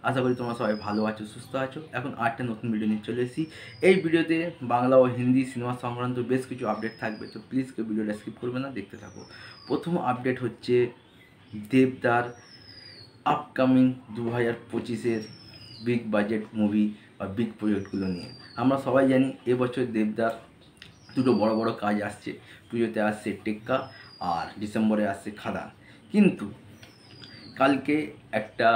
আশা করি তোমরা সবাই ভালো আছো, সুস্থ আছো। এখন আরেকটা নতুন ভিডিও নিয়ে চলে এসেছি। এই ভিডিওতে বাংলা ও হিন্দি সিনেমা সংক্রান্ত বেশ কিছু আপডেট থাকবে, তো প্লিজ কেউ ভিডিওটা স্কিপ করবে না, দেখতে থাকো। প্রথম আপডেট হচ্ছে দেবদার আপকামিং 2025-এর বিগ বাজেট মুভি বা বিগ প্রজেক্টগুলো নিয়ে। আমরা সবাই জানি এবছর দেবদার দুটো বড় বড় কাজ আসছে। পুজোতে আসছে টেক্কা আর ডিসেম্বরে আসছে খাদান। কিন্তু কালকে একটা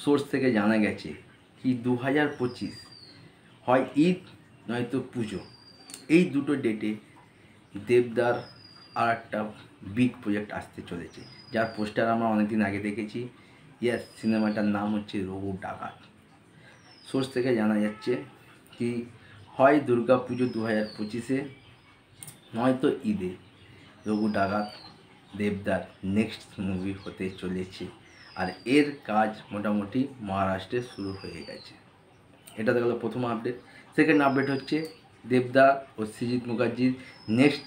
সোর্স থেকে জানা গেছে কি 2025 হয় ঈদ নয়তো পুজো, এই দুটো ডেটে দেবদার আর একটা বিগ প্রজেক্ট আসতে চলেছে, যার পোস্টার আমরা অনেকদিন আগে দেখেছি। ইয়াস, সিনেমাটার নাম হচ্ছে রঘু ডাকাত। সোর্স থেকে জানা যাচ্ছে কি হয় দুর্গা পুজো 2025-এ নয়তো ঈদে রঘু ডাকাত দেবদার নেক্সট মুভি হতে চলেছে। আর এর কাজ মোটামুটি মহারাষ্ট্রে শুরু হয়ে গেছে। এটা তো গেল প্রথম আপডেট। সেকেন্ড আপডেট হচ্ছে দেবদা ও সৃজিত মুখার্জির নেক্সট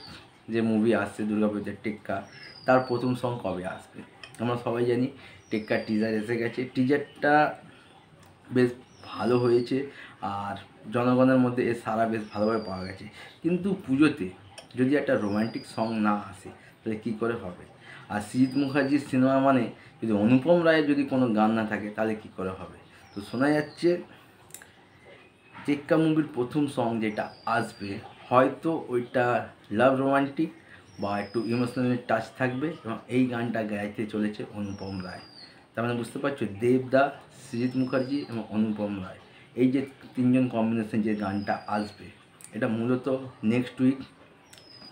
যে মুভি আসছে দুর্গাপুজোর টেক্কা, তার প্রথম সং কবে আসবে। আমরা সবাই জানি টেক্কার টিজার এসে গেছে। টিজারটা বেশ ভালো হয়েছে আর জনগণের মধ্যে এর সাড়া বেশ ভালোভাবে পাওয়া গেছে। কিন্তু পুজোতে যদি একটা রোম্যান্টিক সং না আসে তাহলে কী করে হবে। আর সৃজিত মুখার্জির সিনেমা মানে যদি অনুপম রায়ের যদি কোনো গান না থাকে তাহলে কী করে হবে। তো শোনা যাচ্ছে টেক্কা মুভির প্রথম সং যেটা আসবে হয়তো ওইটা লাভ রোমান্টিক বা একটু ইমোশনাল টাচ থাকবে, এবং এই গানটা গাইতে চলেছে অনুপম রায়। তার মানে বুঝতে পারছো, দেবদা, সৃজিত মুখার্জি এবং অনুপম রায়, এই যে তিনজন কম্বিনেশন যে গানটা আসবে, এটা মূলত নেক্সট উইক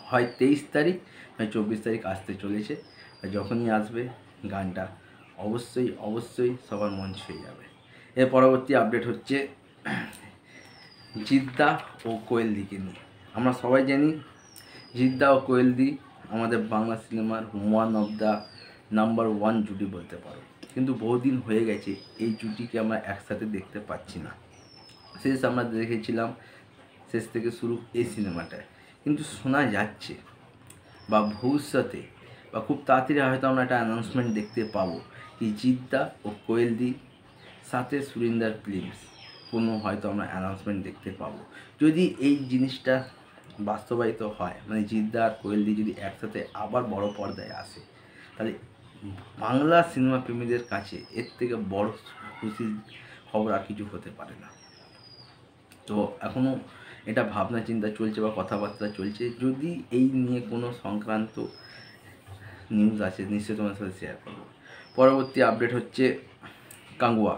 হয় 23 তারিখ হয় 24 তারিখ আসতে চলেছে। আর যখনই আসবে গানটা অবশ্যই অবশ্যই সবার মন ছুঁয়ে যাবে। এর পরবর্তী আপডেট হচ্ছে জিদ্দা ও কোয়েলদিকে নিয়ে। আমরা সবাই জানি জিদ্দা ও কোয়েলদি আমাদের বাংলা সিনেমার one of the number one জুটি বলতে পারো। কিন্তু বহুদিন হয়ে গেছে এই জুটিকে আমরা একসাথে দেখতে পাচ্ছি না। শেষ আমরা দেখেছিলাম শেষ থেকে শুরু এই সিনেমাটায়। কিন্তু শোনা যাচ্ছে বা ভবিষ্যতে বা খুব তাড়াতাড়ি হয়তো আমরা একটা অ্যানাউন্সমেন্ট দেখতে পাবো কি জিদ্দা ও কোয়েলদি সাথে সুরিন্দার ফিল্মস কোনো হয়তো আমরা অ্যানাউন্সমেন্ট দেখতে পাবো। যদি এই জিনিসটা বাস্তবায়িত হয়, মানে জিদ্দা আর কোয়েলদি যদি একসাথে আবার বড় পর্দায় আসে, তাহলে বাংলা সিনেমা প্রেমীদের কাছে এর থেকে বড় খুশির খবর আর কিছু হতে পারে না। তো এখনও এটা ভাবনা চিন্তা চলছে বা কথাবার্তা চলছে। যদি এই নিয়ে কোনো সংক্রান্ত নিউজ আছে নিশ্চয়ই তোমার সাথে শেয়ার করবো। পরবর্তী আপডেট হচ্ছে কাঙ্গুয়া।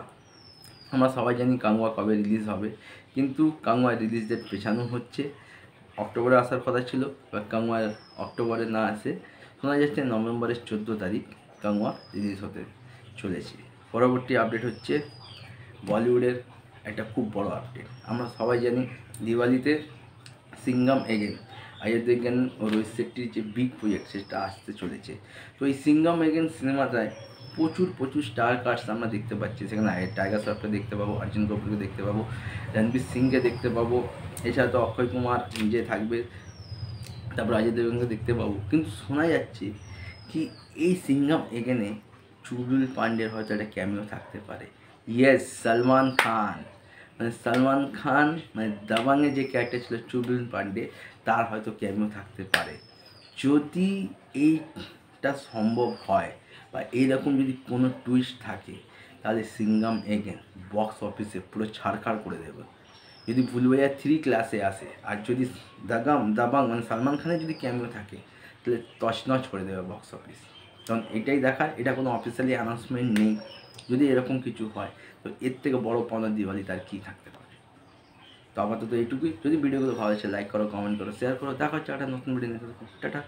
আমরা সবাই জানি কাঙ্গুয়া কবে রিলিজ হবে, কিন্তু কাঙ্গুয়া রিলিজ ডেট পেছানো হচ্ছে। অক্টোবরে আসার কথা ছিল, এবার কাঙ্গুয়া অক্টোবরে না আসে শোনা যাচ্ছে নভেম্বরের 14 তারিখ কাঙ্গুয়া রিলিজ হতে চলেছে। পরবর্তী আপডেট হচ্ছে বলিউডের একটা খুব বড় আপডেট। আমরা সবাই জানি দিওয়ালিতে সিঙ্গাম এগেন, অজয় দেবগন ও রোহিত শেট্টির যে বিগ প্রজেক্ট সেটা আসতে চলেছে। তো এই সিঙ্গাম এগেন সিনেমাটায় প্রচুর স্টার কাস্ট আমরা দেখতে পাচ্ছি। সেখানে টাইগার শ্রফকে দেখতে পাবো, অর্জুন কাপুরকে দেখতে পাবো, রণবীর সিংকে দেখতে পাবো, এছাড়া তো অক্ষয় কুমার নিজে থাকবে, তারপর অজয় দেবগনকে দেখতে পাবো। কিন্তু শোনা যাচ্ছে কি এই সিঙ্গাম এগেনে চুলবুল পান্ডের হয়তো একটা ক্যামিও থাকতে পারে। ইয়েস, সলমান খান, মানে সলমান খান মানে দাবাংয়ে যে ক্যারেক্টার ছিল চুলবুল পান্ডে, তার হয়তো ক্যামিও থাকতে পারে। যদি এইটা সম্ভব হয় বা এইরকম যদি কোনো টুইস্ট থাকে, তাহলে সিঙ্গাম এগেন বক্স অফিসে পুরো ছাড়খাড় করে দেবে। যদি ভুলভুলাইয়া 3 ক্লাসে আসে আর যদি দাবাং মানে সলমান খানের যদি ক্যামিও থাকে, তাহলে তছনছ করে দেবে বক্স অফিস। কারণ এটাই দেখার, এটা কোনো অফিসিয়ালি অ্যানাউন্সমেন্ট নেই। যদি এরকম কিছু হয় তো এর থেকে বড় পাওনা দিওয়ালি তার কী থাকতে পারে। তো আপাতত এইটুকুই। যদি ভিডিওগুলো ভালো হচ্ছে লাইক করো, কমেন্ট করো, শেয়ার করো। দেখা হচ্ছে একটা নতুন ভিডিও নিয়ে। টাটা।